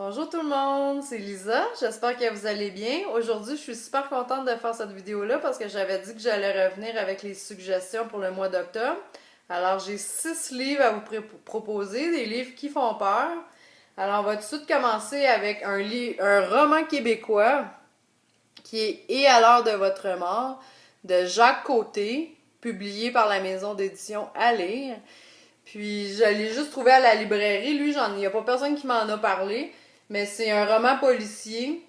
Bonjour tout le monde, c'est Lisa, j'espère que vous allez bien. Aujourd'hui, je suis super contente de faire cette vidéo-là parce que j'avais dit que j'allais revenir avec les suggestions pour le mois d'octobre. Alors, j'ai 6 livres à vous proposer, des livres qui font peur. Alors, on va tout de suite commencer avec un roman québécois qui est Et à l'heure de votre mort de Jacques Côté, publié par la maison d'édition À lire. Puis je l'ai juste trouvé à la librairie. Lui, il n'y a pas personne qui m'en a parlé. Mais c'est un roman policier.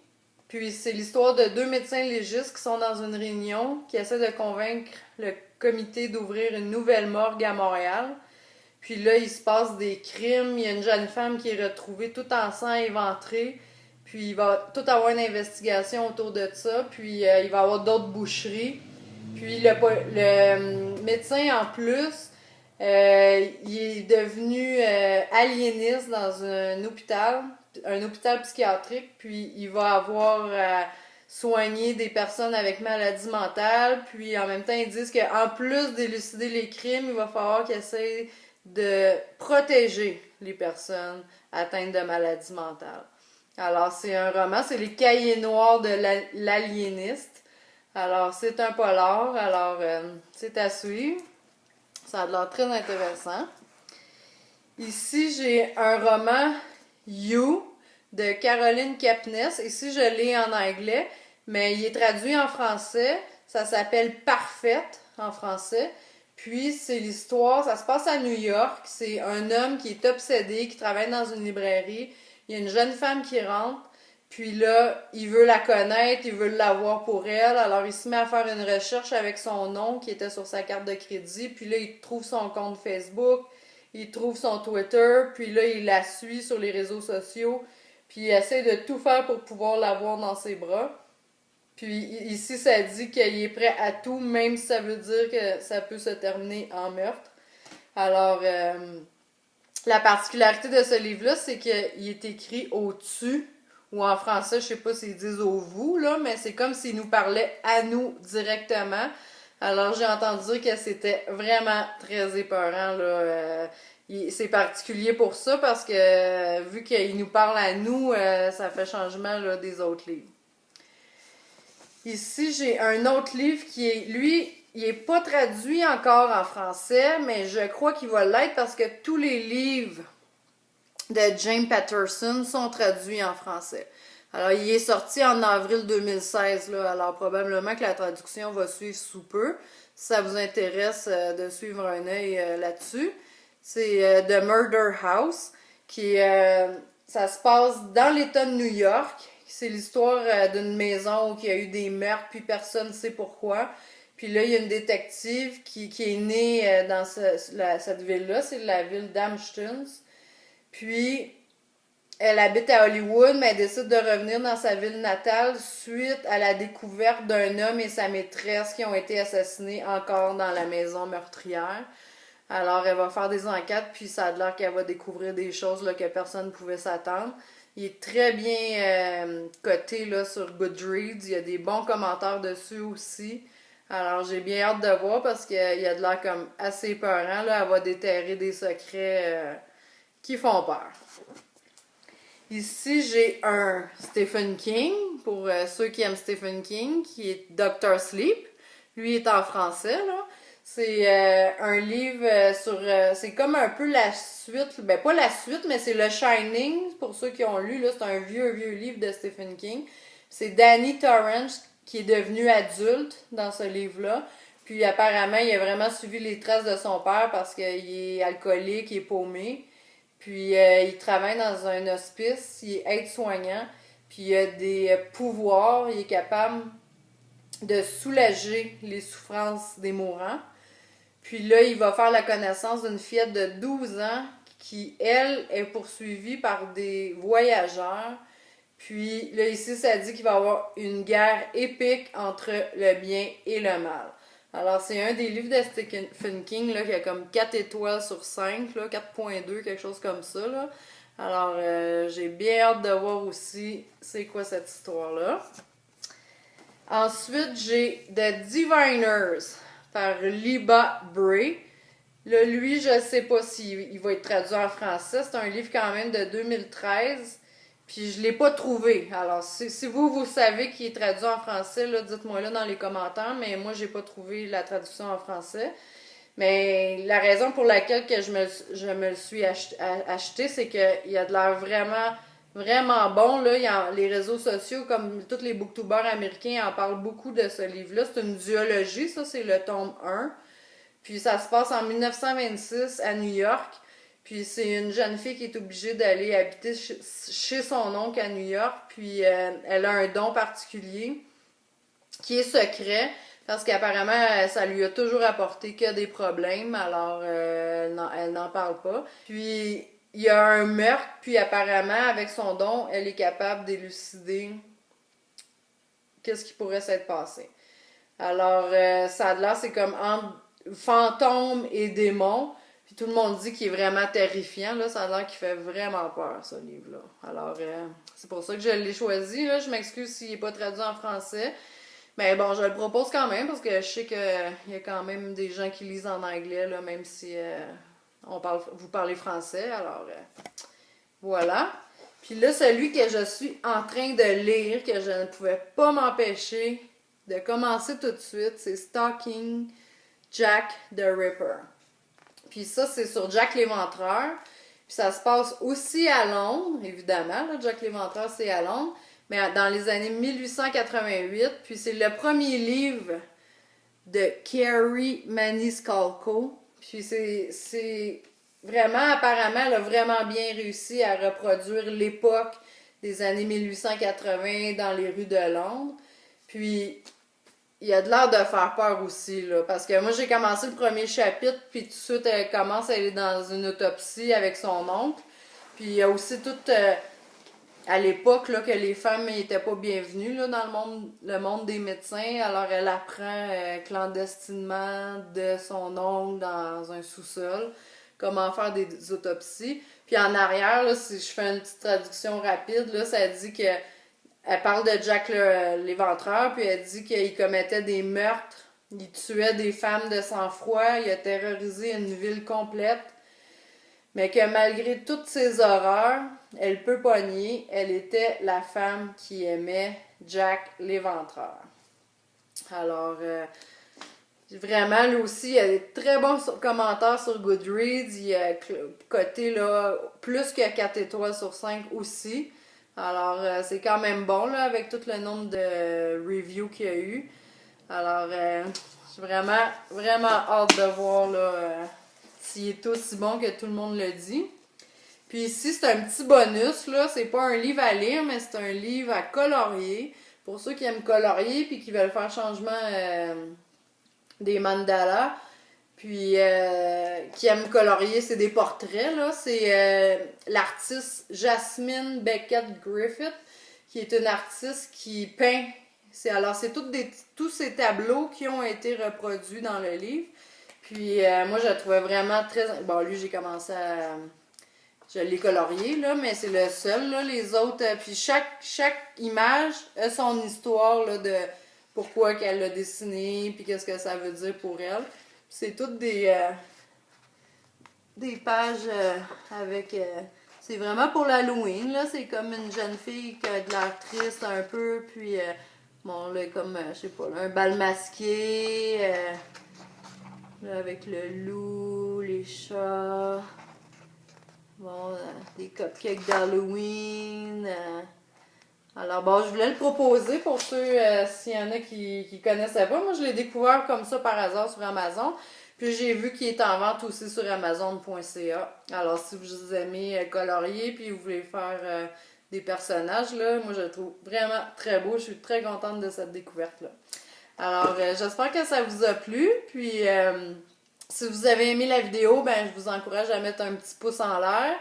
Puis c'est l'histoire de 2 médecins légistes qui sont dans une réunion, qui essaient de convaincre le comité d'ouvrir une nouvelle morgue à Montréal. Puis là, il se passe des crimes. Il y a une jeune femme qui est retrouvée tout en sang éventré. Puis il va tout avoir une investigation autour de ça. Puis il va y avoir d'autres boucheries. Puis le médecin, en plus, il est devenu aliéniste dans un hôpital psychiatrique, puis il va avoir soigné des personnes avec maladies mentales, puis en même temps, ils disent qu'en plus d'élucider les crimes, il va falloir qu'il essaie de protéger les personnes atteintes de maladies mentales. Alors, c'est un roman, c'est les cahiers noirs de l'aliéniste. Alors, c'est un polar, alors c'est à suivre. Ça a l'air très intéressant. Ici, j'ai un roman You de Caroline Kepnes. Ici, je l'ai en anglais, mais il est traduit en français. Ça s'appelle Parfaite en français. Puis, c'est l'histoire, ça se passe à New York. C'est un homme qui est obsédé, qui travaille dans une librairie. Il y a une jeune femme qui rentre. Puis là, il veut la connaître, il veut l'avoir pour elle. Alors, il se met à faire une recherche avec son nom qui était sur sa carte de crédit. Puis là, il trouve son compte Facebook, il trouve son Twitter. Puis là, il la suit sur les réseaux sociaux. Puis il essaie de tout faire pour pouvoir l'avoir dans ses bras. Puis ici, ça dit qu'il est prêt à tout, même si ça veut dire que ça peut se terminer en meurtre. Alors, la particularité de ce livre-là, c'est qu'il est écrit au-dessus, ou en français, je sais pas s'ils disent au vous, là, mais c'est comme s'ils nous parlaient à nous directement. Alors, j'ai entendu dire que c'était vraiment très épeurant, là. C'est particulier pour ça parce que vu qu'il nous parle à nous, ça fait changement là, des autres livres. Ici, j'ai un autre livre qui est, lui, il est pas traduit encore en français, mais je crois qu'il va l'être parce que tous les livres de James Patterson sont traduits en français. Alors, il est sorti en avril 2016, là, alors probablement que la traduction va suivre sous peu. Si ça vous intéresse de suivre un œil là-dessus. C'est The Murder House, ça se passe dans l'État de New York. C'est l'histoire d'une maison où il y a eu des meurtres, puis personne ne sait pourquoi. Puis là, il y a une détective qui est née dans cette ville-là, c'est la ville d'Amsterdam. Puis, elle habite à Hollywood, mais elle décide de revenir dans sa ville natale suite à la découverte d'un homme et sa maîtresse qui ont été assassinés encore dans la maison meurtrière. Alors, elle va faire des enquêtes, puis ça a l'air qu'elle va découvrir des choses là, que personne ne pouvait s'attendre. Il est très bien coté là, sur Goodreads. Il y a des bons commentaires dessus aussi. Alors, j'ai bien hâte de voir parce qu'il y a de l'air comme assez épeurant. Là. Elle va déterrer des secrets qui font peur. Ici, j'ai un Stephen King, pour ceux qui aiment Stephen King, qui est Dr. Sleep. Lui est en français, là. C'est un livre c'est comme un peu la suite, ben pas la suite, mais c'est le Shining, pour ceux qui ont lu, là, c'est un vieux livre de Stephen King. C'est Danny Torrance qui est devenu adulte dans ce livre-là. Puis apparemment, il a vraiment suivi les traces de son père parce qu'il est alcoolique, il est paumé. Puis il travaille dans un hospice, il est aide-soignant, puis il a des pouvoirs, il est capable de soulager les souffrances des mourants. Puis là, il va faire la connaissance d'une fillette de 12 ans qui, elle, est poursuivie par des voyageurs. Puis là, ici, ça dit qu'il va y avoir une guerre épique entre le bien et le mal. Alors, c'est un des livres de Stephen King là, qui a comme 4 étoiles sur 5, là, 4.2, quelque chose comme ça. Là. Alors, j'ai bien hâte de voir aussi c'est quoi cette histoire-là. Ensuite, j'ai The Diviners par Liba Bray. Là, lui, je sais pas s'il va être traduit en français. C'est un livre quand même de 2013. Puis je l'ai pas trouvé. Alors, si vous savez qui est traduit en français, là, dites-moi là dans les commentaires, mais moi, j'ai pas trouvé la traduction en français. Mais la raison pour laquelle que je me le suis acheté, c'est qu'il a de l'air vraiment, vraiment bon. Là. Les réseaux sociaux, comme tous les booktubers américains, en parlent beaucoup de ce livre-là. C'est une duologie, ça, c'est le tome 1. Puis ça se passe en 1926 à New York. Puis c'est une jeune fille qui est obligée d'aller habiter chez son oncle à New York. Puis elle a un don particulier qui est secret parce qu'apparemment ça lui a toujours apporté que des problèmes. Alors elle n'en parle pas. Puis il y a un meurtre. Puis apparemment avec son don, elle est capable d'élucider qu'est-ce qui pourrait s'être passé. Alors ça a l'air, c'est comme entre fantômes et démons. Puis tout le monde dit qu'il est vraiment terrifiant. Là. Ça a l'air qu'il fait vraiment peur, ce livre-là. Alors, c'est pour ça que je l'ai choisi. Là. Je m'excuse s'il n'est pas traduit en français. Mais bon, je le propose quand même parce que je sais qu'il y a quand même des gens qui lisent en anglais, là, même si vous parlez français. Alors, voilà. Puis là, celui que je suis en train de lire, que je ne pouvais pas m'empêcher de commencer tout de suite, c'est Stalking Jack the Ripper. Puis ça, c'est sur Jack l'Éventreur. Puis ça se passe aussi à Londres, évidemment. Là, Jack l'Éventreur, c'est à Londres. Mais dans les années 1888. Puis c'est le premier livre de Carrie Maniscalco. Puis c'est vraiment, apparemment, elle a vraiment bien réussi à reproduire l'époque des années 1880 dans les rues de Londres. Puis il a de l'air de faire peur aussi, là. Parce que moi, j'ai commencé le premier chapitre, puis tout de suite, elle commence à aller dans une autopsie avec son oncle. Puis il y a aussi tout, à l'époque, là, que les femmes n'étaient pas bienvenues, là, dans le monde des médecins. Alors, elle apprend clandestinement de son oncle dans un sous-sol comment faire des autopsies. Puis en arrière, là, si je fais une petite traduction rapide, là, ça dit que elle parle de Jack l'Éventreur, puis elle dit qu'il commettait des meurtres, il tuait des femmes de sang-froid, il a terrorisé une ville complète, mais que malgré toutes ces horreurs, elle peut pas nier, elle était la femme qui aimait Jack l'Éventreur. Alors, vraiment, lui aussi, il y a des très bons commentaires sur Goodreads, il a coté là, plus que 4 étoiles sur 5 aussi. Alors, c'est quand même bon, là, avec tout le nombre de reviews qu'il y a eu. Alors, j'ai vraiment, vraiment hâte de voir, là, s'il est aussi bon que tout le monde le dit. Puis ici, c'est un petit bonus, là. C'est pas un livre à lire, mais c'est un livre à colorier. Pour ceux qui aiment colorier puis qui veulent faire changement des mandalas. Puis, qui aime colorier, c'est des portraits, là. C'est l'artiste Jasmine Beckett Griffith, qui est une artiste qui peint. C'est tous ces tableaux qui ont été reproduits dans le livre. Puis, moi, je le trouvais vraiment très... Bon, lui, j'ai commencé à... Je l'ai colorié, là, mais c'est le seul, là. Les autres... puis, chaque image a son histoire, là, de pourquoi qu'elle l'a dessiné, puis qu'est-ce que ça veut dire pour elle. C'est toutes des pages avec... c'est vraiment pour l'Halloween, là. C'est comme une jeune fille qui a de l'air triste un peu, puis... bon, là, comme, je sais pas, là, un bal masqué, là, avec le loup, les chats... Bon, des cupcakes d'Halloween... Alors bon, je voulais le proposer pour ceux, s'il y en a qui connaissaient pas. Moi, je l'ai découvert comme ça par hasard sur Amazon. Puis j'ai vu qu'il est en vente aussi sur Amazon.ca. Alors si vous aimez colorier puis vous voulez faire des personnages, là, moi je le trouve vraiment très beau. Je suis très contente de cette découverte-là. Alors j'espère que ça vous a plu. Puis si vous avez aimé la vidéo, ben je vous encourage à mettre un petit pouce en l'air.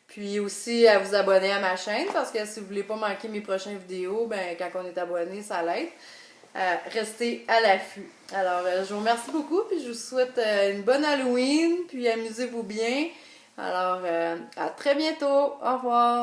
Puis aussi à vous abonner à ma chaîne parce que si vous voulez pas manquer mes prochaines vidéos, ben quand on est abonné, ça l'aide. Restez à l'affût. Alors, je vous remercie beaucoup puis je vous souhaite une bonne Halloween puis amusez-vous bien. Alors, à très bientôt. Au revoir.